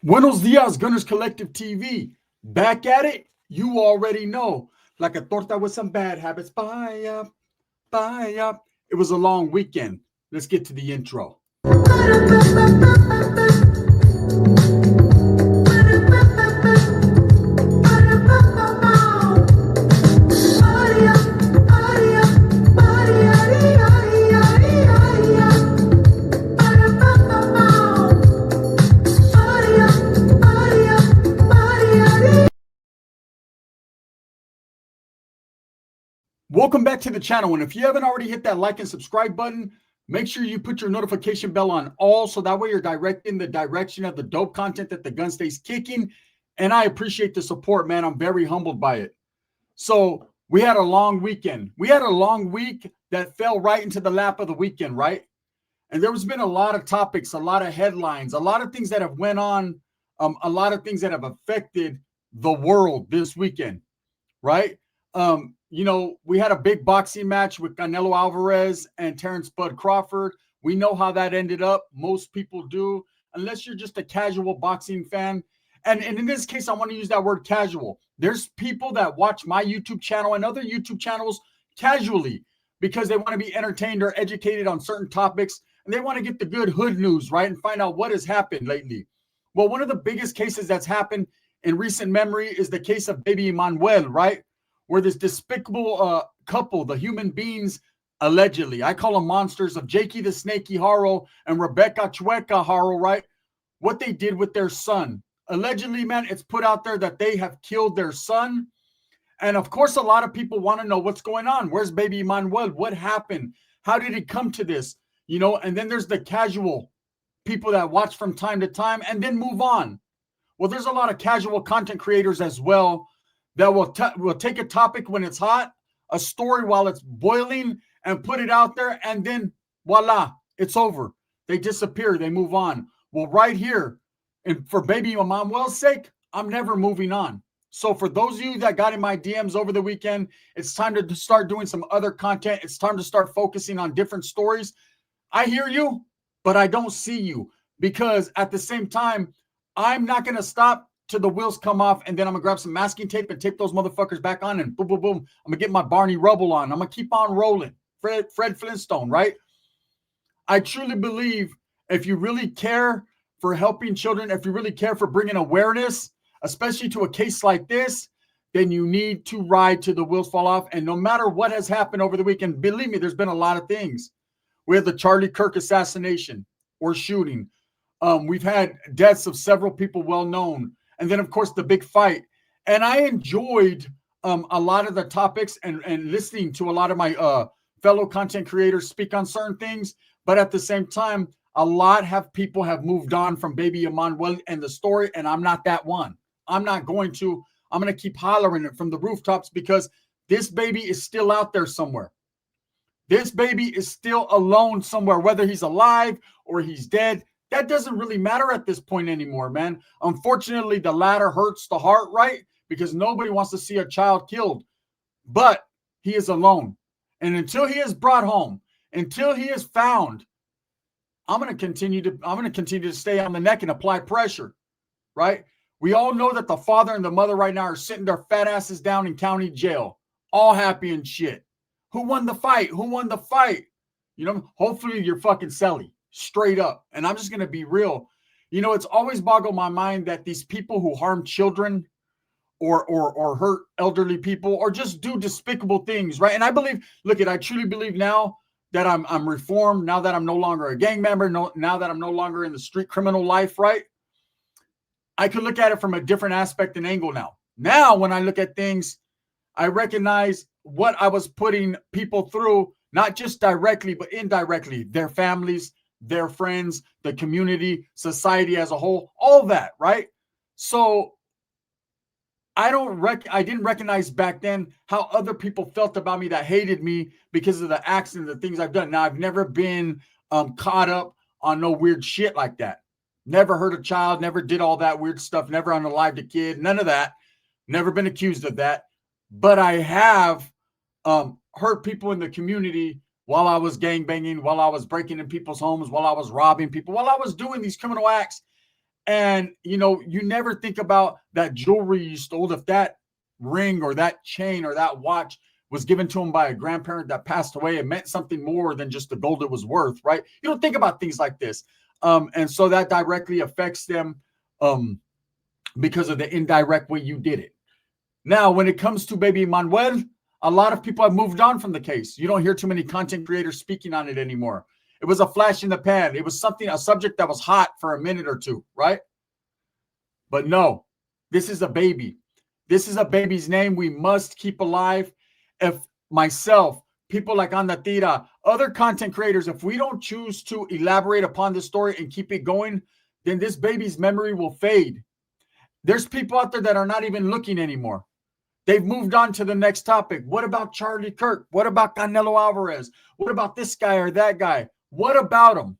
Buenos dias, Gunners Collective TV. Back at it, you already know. Like a torta with some bad habits. Bye up, bye up. It was a long weekend. Let's get to the intro. Welcome back to the channel. And if you haven't already hit that like and subscribe button, make sure you put your notification bell on all so that way you're directing the direction of the dope content that the gun stays kicking. And I appreciate the support, man. I'm very humbled by it. So we had a long weekend. We had a long week that fell right into the lap of the weekend, right? And there's been a lot of topics, a lot of headlines, a lot of things that have went on, a lot of things that have affected the world this weekend, right? We had a big boxing match with Canelo Alvarez and Terrence Bud Crawford. We know how that ended up. Most people do, unless you're just a casual boxing fan. And in this case, I want to use that word casual. There's people that watch my YouTube channel and other YouTube channels casually because they want to be entertained or educated on certain topics. And they want to get the good hood news, right? And find out what has happened lately. Well, one of the biggest cases that's happened in recent memory is the case of baby Emmanuel, right? Where this despicable couple, the human beings, allegedly, I call them monsters, of Jakey the Snaky Haro and Rebecca Chueca Haro, right? What they did with their son. Allegedly, man, it's put out there that they have killed their son. And of course, a lot of people want to know what's going on. Where's baby Emmanuel? What happened? How did it come to this? And then there's the casual people that watch from time to time and then move on. Well, there's a lot of casual content creators as well that will take a topic when it's hot, a story while it's boiling, and put it out there, and then voila, it's over. They disappear. They move on. Well, right here, and for baby Emmanuel's sake, I'm never moving on. So for those of you that got in my DMs over the weekend, it's time to start doing some other content. It's time to start focusing on different stories. I hear you, but I don't see you, because at the same time, I'm not going to stop till the wheels come off, and then I'm going to grab some masking tape and tape those motherfuckers back on, and boom, boom, boom. I'm going to get my Barney Rubble on. I'm going to keep on rolling. Fred Flintstone, right? I truly believe if you really care for helping children, if you really care for bringing awareness, especially to a case like this, then you need to ride till the wheels fall off. And no matter what has happened over the weekend, believe me, there's been a lot of things. We had the Charlie Kirk assassination or shooting. We've had deaths of several people well known. And then, of course, the big fight. And I enjoyed a lot of the topics and listening to a lot of my fellow content creators speak on certain things. But at the same time, a lot of people have moved on from baby Emmanuel and the story. And I'm not that one. I'm not going to. I'm going to keep hollering it from the rooftops because this baby is still out there somewhere. This baby is still alone somewhere, whether he's alive or he's dead. That doesn't really matter at this point anymore, man. Unfortunately, the latter hurts the heart, right? Because nobody wants to see a child killed. But he is alone. And until he is brought home, until he is found, I'm going to continue to stay on the neck and apply pressure, right? We all know that the father and the mother right now are sitting their fat asses down in county jail, all happy and shit. Who won the fight? Who won the fight? Hopefully you're fucking Selly. Straight up. And I'm just going to be real. It's always boggled my mind that these people who harm children or hurt elderly people or just do despicable things, right? And I truly believe now that I'm reformed, now that I'm no longer a gang member, now that I'm no longer in the street criminal life, right? I could look at it from a different aspect and angle now. Now, when I look at things, I recognize what I was putting people through, not just directly, but indirectly, their families, their friends, the community, society as a whole, all that, right? So I didn't recognize back then how other people felt about me that hated me because of the acts and the things I've done. Now, I've never been caught up on no weird shit like that. Never hurt a child, never did all that weird stuff, never unalived a kid, none of that. Never been accused of that. But I have hurt people in the community while I was gangbanging, while I was breaking in people's homes, while I was robbing people, while I was doing these criminal acts. And, you know, you never think about that jewelry you stole. If that ring or that chain or that watch was given to him by a grandparent that passed away, it meant something more than just the gold it was worth, right? You don't think about things like this. And so that directly affects them because of the indirect way you did it. Now, when it comes to baby Manuel, a lot of people have moved on from the case. You don't hear too many content creators speaking on it anymore. It was a flash in the pan. It was a subject that was hot for a minute or two, right? But no, this is a baby. This is a baby's name we must keep alive. If myself, people like Andatira, other content creators, if we don't choose to elaborate upon this story and keep it going, then this baby's memory will fade. There's people out there that are not even looking anymore. They've moved on to the next topic. What about Charlie Kirk? What about Canelo Alvarez? What about this guy or that guy? What about him?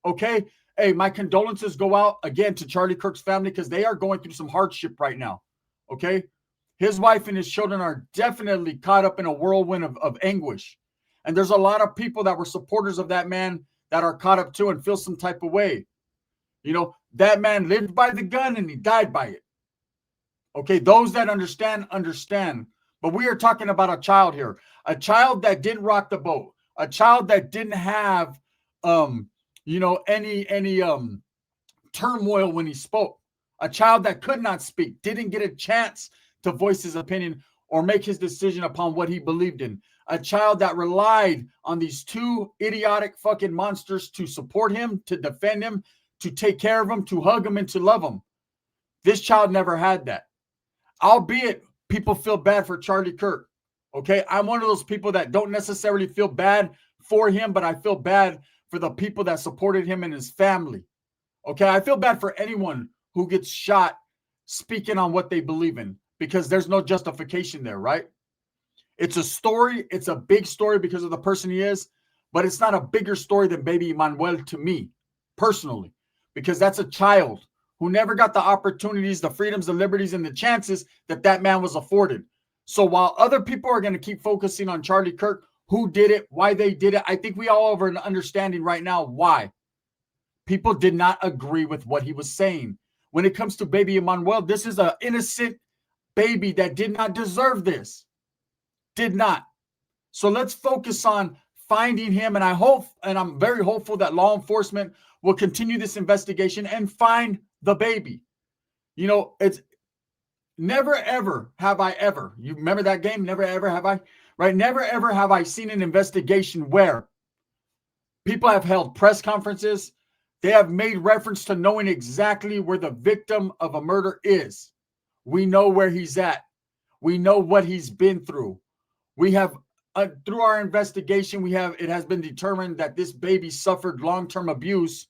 Okay. Hey, my condolences go out again to Charlie Kirk's family because they are going through some hardship right now. Okay. His wife and his children are definitely caught up in a whirlwind of anguish. And there's a lot of people that were supporters of that man that are caught up too and feel some type of way. You know, that man lived by the gun and he died by it. Okay, those that understand, understand. But we are talking about a child here, a child that didn't rock the boat, a child that didn't have, any turmoil when he spoke, a child that could not speak, didn't get a chance to voice his opinion or make his decision upon what he believed in, a child that relied on these two idiotic fucking monsters to support him, to defend him, to take care of him, to hug him, and to love him. This child never had that. Albeit people feel bad for Charlie Kirk. Okay. I'm one of those people that don't necessarily feel bad for him, but I feel bad for the people that supported him and his family. Okay. I feel bad for anyone who gets shot speaking on what they believe in because there's no justification there, right? It's a story. It's a big story because of the person he is, but it's not a bigger story than baby Emmanuel to me personally, because that's a child who never got the opportunities, the freedoms, the liberties, and the chances that man was afforded. So while other people are going to keep focusing on Charlie Kirk, who did it, why they did it, I think we all have an understanding right now why. People did not agree with what he was saying. When it comes to baby Emmanuel, this is an innocent baby that did not deserve this. Did not. So let's focus on finding him. And I hope, and I'm very hopeful that law enforcement will continue this investigation and find the baby. You know, it's never ever have I ever, you remember that game? Never ever have I, right? Never ever have I seen an investigation where people have held press conferences. They have made reference to knowing exactly where the victim of a murder is. We know where he's at. We know what he's been through. We have, through our investigation, it has been determined that this baby suffered long-term abuse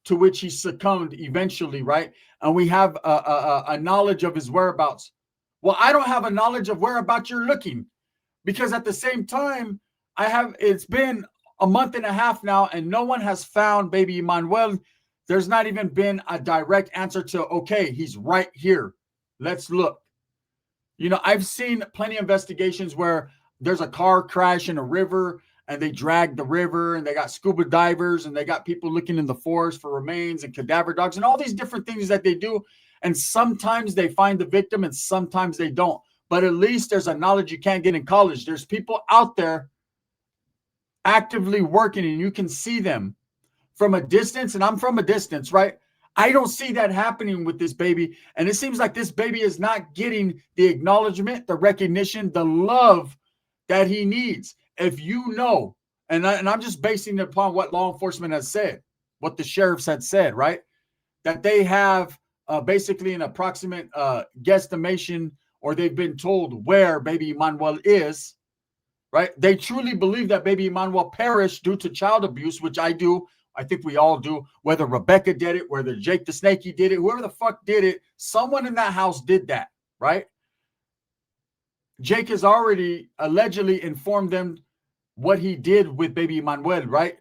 to which he succumbed eventually, right? And we have a knowledge of his whereabouts. Well, I don't have a knowledge of whereabouts you're looking because at the same time, it's been a month and a half now and no one has found baby Emmanuel. There's not even been a direct answer to, okay, he's right here. Let's look. You know, I've seen plenty of investigations where there's a car crash in a river and they drag the river and they got scuba divers and they got people looking in the forest for remains and cadaver dogs and all these different things that they do. And sometimes they find the victim and sometimes they don't. But at least there's a knowledge you can't get in college. There's people out there actively working and you can see them from a distance. And I'm from a distance, right? I don't see that happening with this baby. And it seems like this baby is not getting the acknowledgement, the recognition, the love that he needs. If you know, and I'm just basing it upon what law enforcement has said, what the sheriffs had said, right? That they have basically an approximate guesstimation, or they've been told where baby Emmanuel is, right? They truly believe that baby Emmanuel perished due to child abuse, which I do. I think we all do. Whether Rebecca did it, whether Jake the Snakey did it, whoever the fuck did it, someone in that house did that, right? Jake has already allegedly informed them what he did with baby Emmanuel, right?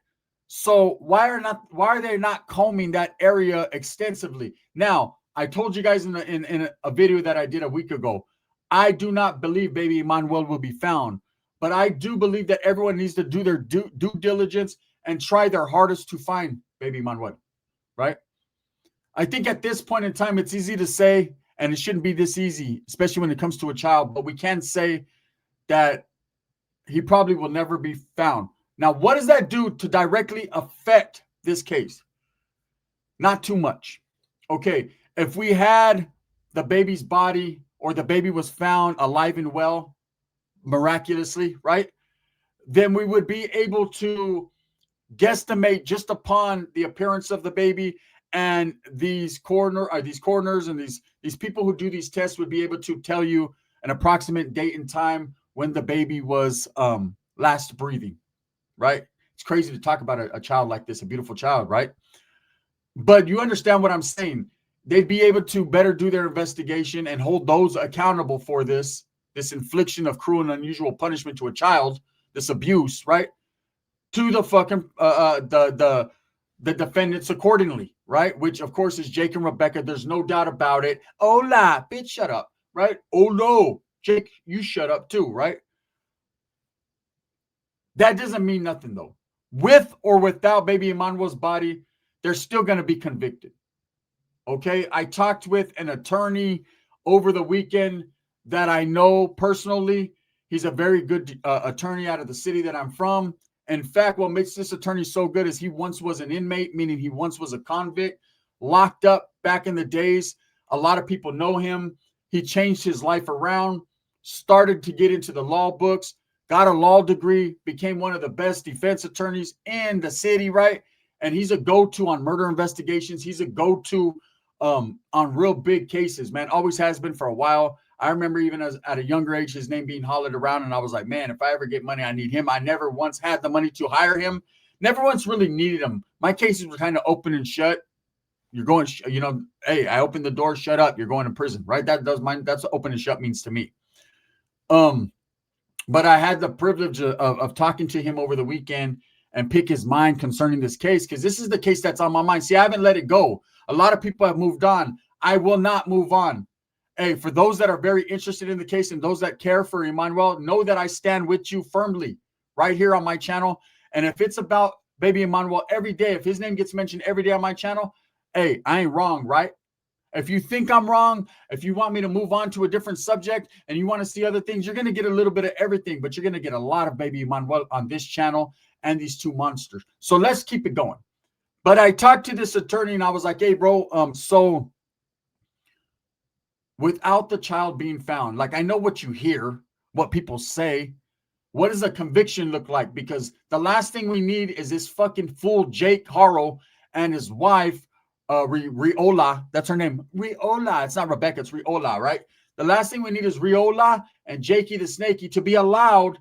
So why are they not combing that area extensively? Now, I told you guys in a video that I did a week ago, I do not believe baby Emmanuel will be found, but I do believe that everyone needs to do their due diligence and try their hardest to find baby Emmanuel, right? I think at this point in time, it's easy to say, and it shouldn't be this easy, especially when it comes to a child, but we can say that he probably will never be found. Now, what does that do to directly affect this case? Not too much. Okay, if we had the baby's body or the baby was found alive and well, miraculously, right? Then we would be able to guesstimate just upon the appearance of the baby, and these coroners and these people who do these tests would be able to tell you an approximate date and time when the baby was last breathing, right? It's crazy to talk about a child like this, a beautiful child, right? But you understand what I'm saying. They'd be able to better do their investigation and hold those accountable for this infliction of cruel and unusual punishment to a child, this abuse, right? To the fucking the defendants accordingly, right? Which of course is Jake and Rebecca. There's no doubt about it. Hola, bitch, shut up, right? Oh no, Jake, you shut up too, right? That doesn't mean nothing though. With or without baby Emmanuel's body, they're still going to be convicted. Okay, I talked with an attorney over the weekend that I know personally. He's a very good attorney out of the city that I'm from. In fact, what makes this attorney so good is he once was an inmate, meaning he once was a convict, locked up back in the days. A lot of people know him. He changed his life around, started to get into the law books, got a law degree, became one of the best defense attorneys in the city, right? And he's a go-to on murder investigations. He's a go-to on real big cases, man. Always has been for a while. I remember even at a younger age, his name being hollered around, and I was like, man, if I ever get money, I need him. I never once had the money to hire him. Never once really needed him. My cases were kind of open and shut. You're going, hey, I opened the door, shut up. You're going to prison, right? That's what open and shut means to me. But I had the privilege of talking to him over the weekend and pick his mind concerning this case, because this is the case that's on my mind. See, I haven't let it go. A lot of people have moved on. I will not move on. Hey, for those that are very interested in the case and those that care for Emmanuel, know that I stand with you firmly right here on my channel. And if it's about baby Emmanuel every day, if his name gets mentioned every day on my channel, hey, I ain't wrong, right? If you think I'm wrong, if you want me to move on to a different subject and you want to see other things, you're going to get a little bit of everything, but you're going to get a lot of baby Emmanuel on this channel and these two monsters. So let's keep it going. But I talked to this attorney and I was like, hey, bro, so without the child being found, like I know what you hear, what people say. What does a conviction look like? Because the last thing we need is this fucking fool Jake Harrow and his wife, Riola. That's her name. Riola. It's not Rebecca. It's Riola, right? The last thing we need is Riola and Jakey the Snakey to be allowed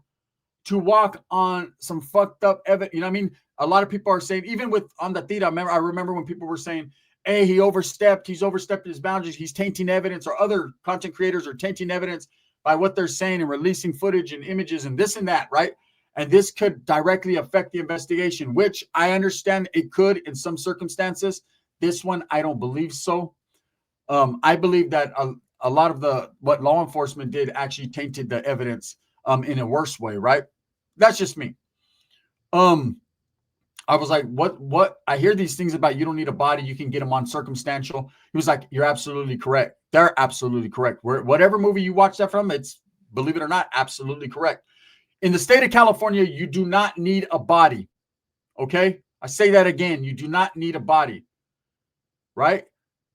to walk on some fucked up evidence. You know what I mean? A lot of people are saying, even with on the Tita, I remember when people were saying, hey, he's overstepped his boundaries, he's tainting evidence, or other content creators are tainting evidence by what they're saying and releasing footage and images and this and that, right? And this could directly affect the investigation, which I understand it could in some circumstances. This one, I don't believe so. I believe that a lot of what law enforcement did actually tainted the evidence in a worse way, right? That's just me. I was like, what? I hear these things about you don't need a body, you can get them on circumstantial. He was like, you're absolutely correct. They're absolutely correct. Whatever movie you watch that from, it's, believe it or not, absolutely correct. In the state of California, you do not need a body. Okay? I say that again. You do not need a body. Right?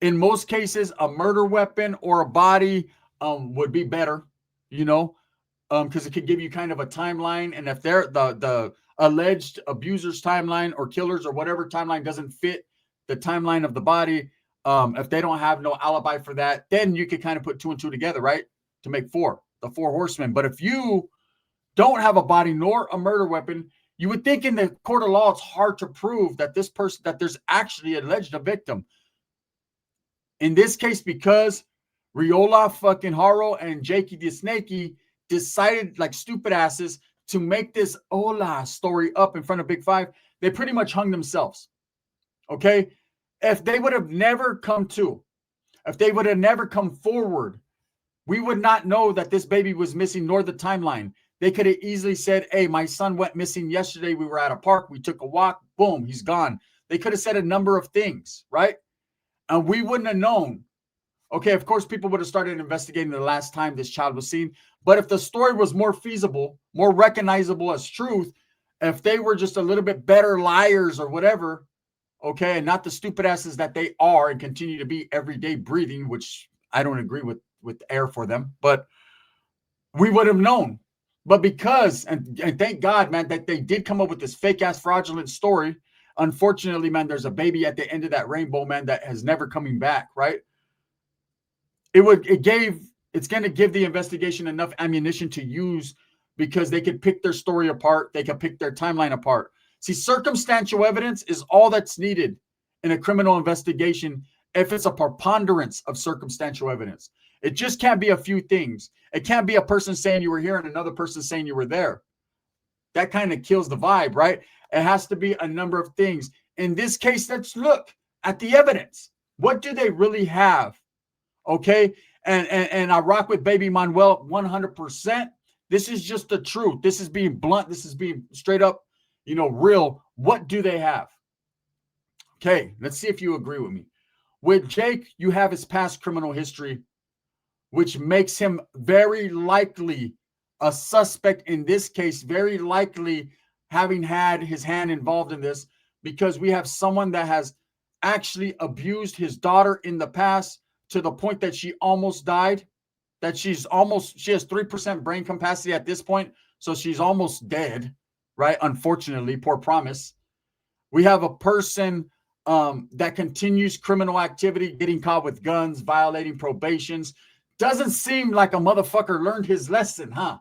In most cases, a murder weapon or a body would be better, because it could give you kind of a timeline. And if they're the alleged abuser's timeline or killers or whatever timeline doesn't fit the timeline of the body, if they don't have no alibi for that, then you could kind of put two and two together, right? To make the four horsemen. But if you don't have a body nor a murder weapon, you would think in the court of law, it's hard to prove that that there's actually alleged a victim. In this case, because Riola fucking Harrow and Jakey the Snakey decided like stupid asses to make this Ola story up in front of Big Five, they pretty much hung themselves. Okay? If they would have never come forward, we would not know that this baby was missing, nor the timeline. They could have easily said, hey, my son went missing yesterday. We were at a park. We took a walk. Boom, he's gone. They could have said a number of things, right? and we wouldn't have known. Okay, of course, people would have started investigating the last time this child was seen. But if the story was more feasible, more recognizable as truth, if they were just a little bit better liars or whatever, okay, and not the stupid asses that they are and continue to be every day breathing, which I don't agree with air for them, but we would have known. But because, and thank God, man, that they did come up with this fake ass fraudulent story. Unfortunately, man, there's a baby at the end of that rainbow, man, that has never coming back, right? It's going to give the investigation enough ammunition to use, because they could pick their story apart. They could pick their timeline apart. See, circumstantial evidence is all that's needed in a criminal investigation if it's a preponderance of circumstantial evidence. It just can't be a few things. It can't be a person saying you were here and another person saying you were there. That kind of kills the vibe, right? It has to be a number of things. In this case, let's look at the evidence. What do they really have? Okay. And I rock with baby Emmanuel 100%. This is just the truth. This is being blunt. This is being straight up, real. What do they have? Okay. Let's see if you agree with me. With Jake, you have his past criminal history, which makes him very likely a suspect in this case, very likely having had his hand involved in this, because we have someone that has actually abused his daughter in the past, to the point that she almost died, that she has 3% brain capacity at this point. So she's almost dead, right? Unfortunately, poor promise. We have a person that continues criminal activity, getting caught with guns, violating probations. Doesn't seem like a motherfucker learned his lesson, huh?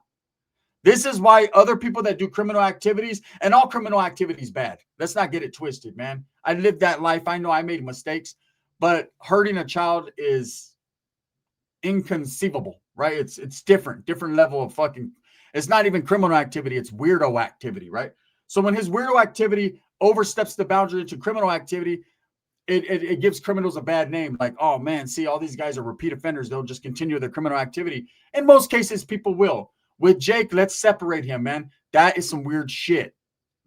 This is why other people that do criminal activities, and all criminal activity is bad. Let's not get it twisted, man. I lived that life. I know I made mistakes. But hurting a child is inconceivable, right? It's different level of fucking, it's not even criminal activity, it's weirdo activity, right? So when his weirdo activity oversteps the boundary into criminal activity, it gives criminals a bad name. Like, oh man, see, all these guys are repeat offenders. They'll just continue their criminal activity. In most cases, people will. With Jake, let's separate him, man. That is some weird shit,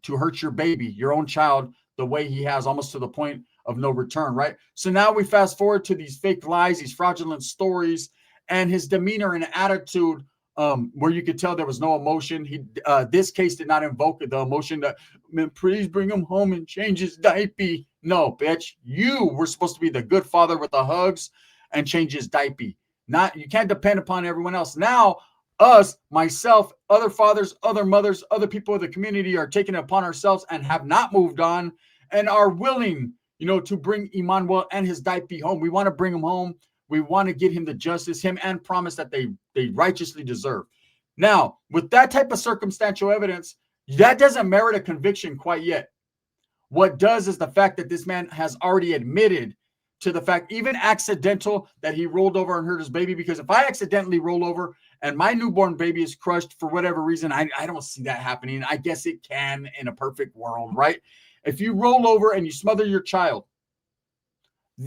to hurt your baby, your own child, the way he has, almost to the point of no return, right? So now we fast forward to these fake lies, these fraudulent stories, and his demeanor and attitude, where you could tell there was no emotion. This case did not invoke the emotion that, man, please bring him home and change his diaper. No, bitch, you were supposed to be the good father with the hugs and change his diaper. You can't depend upon everyone else. Now, us, myself, other fathers, other mothers, other people of the community are taking it upon ourselves and have not moved on and are willing, to bring Emmanuel and his diaper home. We want to bring him home. We want to get him the justice, him and promise that they righteously deserve. Now, with that type of circumstantial evidence, that doesn't merit a conviction quite yet. What does is the fact that this man has already admitted to the fact, even accidental, that he rolled over and hurt his baby. Because if I accidentally roll over and my newborn baby is crushed for whatever reason, I don't see that happening. I guess it can in a perfect world, right? If you roll over and you smother your child,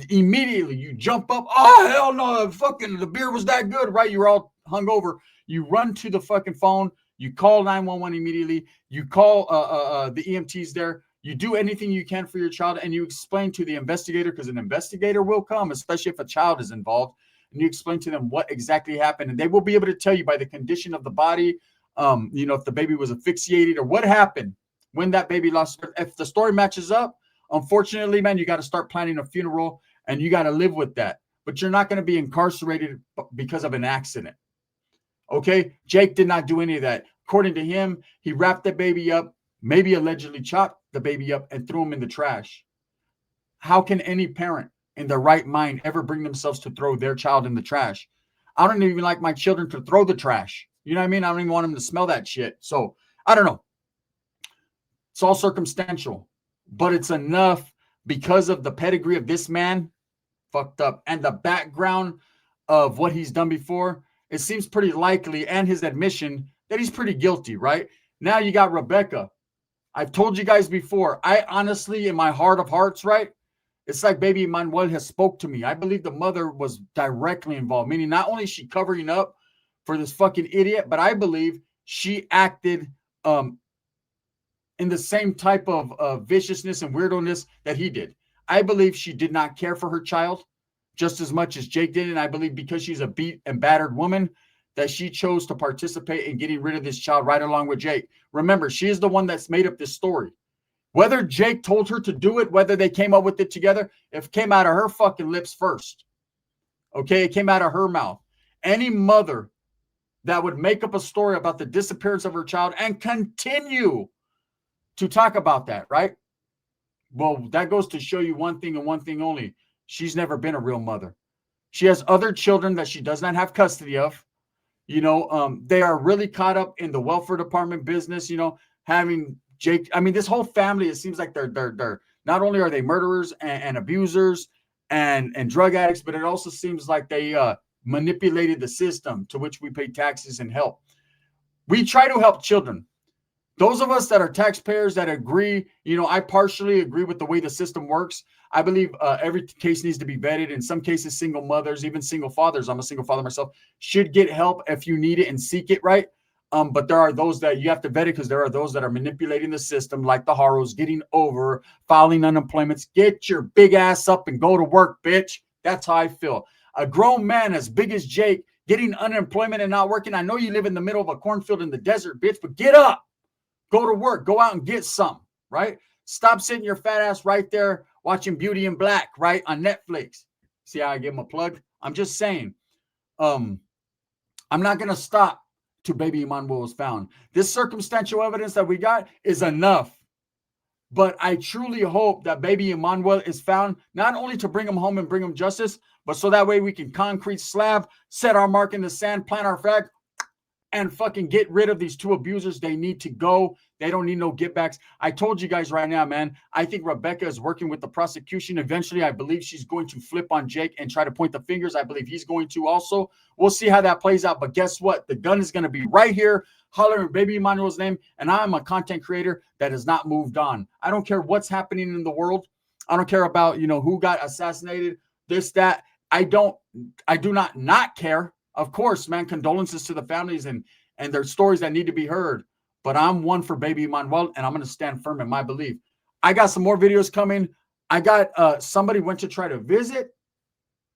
immediately you jump up. Oh, hell no, the beer was that good, right? You're all hungover. You run to the fucking phone. You call 911 immediately. You call the EMTs there. You do anything you can for your child, and you explain to the investigator, because an investigator will come, especially if a child is involved, and you explain to them what exactly happened, and they will be able to tell you by the condition of the body, if the baby was asphyxiated or what happened when that baby lost. If the story matches up, unfortunately, man, you got to start planning a funeral, and you got to live with that. But you're not going to be incarcerated because of an accident. Okay? Jake did not do any of that. According to him, he wrapped the baby up, maybe allegedly chopped the baby up, and threw him in the trash. How can any parent in their right mind ever bring themselves to throw their child in the trash? I don't even like my children to throw the trash. You know what I mean? I don't even want them to smell that shit. So I don't know. It's all circumstantial, but it's enough because of the pedigree of this man, fucked up, and the background of what he's done before. It seems pretty likely, and his admission, that he's pretty guilty, right? Now you got Rebecca. I've told you guys before, I honestly, in my heart of hearts, right? It's like baby Emmanuel has spoke to me. I believe the mother was directly involved, meaning not only is she covering up for this fucking idiot, but I believe she acted in the same type of viciousness and weirdness that he did. I believe she did not care for her child just as much as Jake did. And I believe because she's a beat and battered woman, that she chose to participate in getting rid of this child right along with Jake. Remember, she is the one that's made up this story. Whether Jake told her to do it, whether they came up with it together, it came out of her fucking lips first. Okay, it came out of her mouth. Any mother that would make up a story about the disappearance of her child and continue to talk about that, right? Well, that goes to show you one thing and one thing only. She's never been a real mother. She has other children that she does not have custody of. They are really caught up in the welfare department business, having Jake. I mean, this whole family, it seems like they're not only are they murderers and abusers and drug addicts, but it also seems like they manipulated the system to which we pay taxes and help. We try to help children. Those of us that are taxpayers that agree, I partially agree with the way the system works. I believe every case needs to be vetted. In some cases, single mothers, even single fathers, I'm a single father myself, should get help if you need it and seek it, right? But there are those that you have to vet it because there are those that are manipulating the system, like the Haros, getting over, filing unemployments. Get your big ass up and go to work, bitch. That's how I feel. A grown man as big as Jake getting unemployment and not working. I know you live in the middle of a cornfield in the desert, bitch, but get up. Go to work. Go out and get some, right? Stop sitting your fat ass right there watching Beauty in Black, right, on Netflix. See how I give him a plug? I'm just saying, I'm not going to stop till baby Emmanuel is found. This circumstantial evidence that we got is enough. But I truly hope that baby Emmanuel is found, not only to bring him home and bring him justice, but so that way we can concrete slab, set our mark in the sand, plant our flag, and fucking get rid of these two abusers. They need to go. They don't need no get backs. I told you guys right now, man, I think Rebecca is working with the prosecution. Eventually, I believe she's going to flip on Jake and try to point the fingers. I believe he's going to also. We'll see how that plays out. But guess what? The gun is going to be right here, hollering baby Emmanuel's name. And I'm a content creator that has not moved on. I don't care what's happening in the world. I don't care about, who got assassinated, this, that. I do not care. Of course, man, condolences to the families and their stories that need to be heard. But I'm one for baby Emmanuel, and I'm going to stand firm in my belief. I got some more videos coming. I got somebody went to try to visit.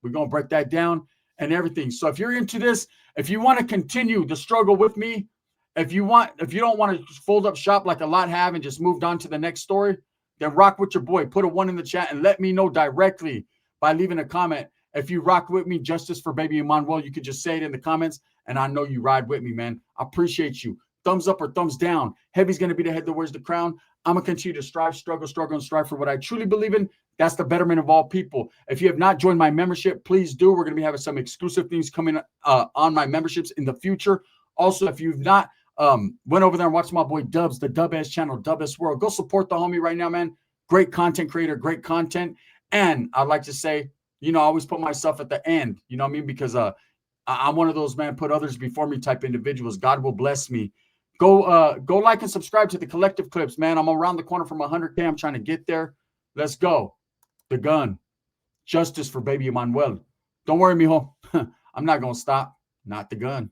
We're going to break that down and everything. So if you're into this, if you want to continue the struggle with me, if you don't want to fold up shop like a lot have and just moved on to the next story, then rock with your boy. Put a 1 in the chat and let me know directly by leaving a comment. If you rock with me, justice for baby Emmanuel, you could just say it in the comments, and I know you ride with me, man. I appreciate you. Thumbs up or thumbs down. Heavy's going to be the head that wears the crown. I'm going to continue to strive, struggle, and strive for what I truly believe in. That's the betterment of all people. If you have not joined my membership, please do. We're going to be having some exclusive things coming on my memberships in the future. Also, if you've not went over there and watched my boy Dubs, the Dub-S channel, Dub-S World, go support the homie right now, man. Great content creator, great content. And I'd like to say, I always put myself at the end, you know what I mean? Because I'm one of those, man, put others before me type individuals. God will bless me. Go like and subscribe to the Collective Clips, man. I'm around the corner from 100K. I'm trying to get there. Let's go. The gun. Justice for baby Emmanuel. Don't worry, mijo. I'm not going to stop. Not the gun.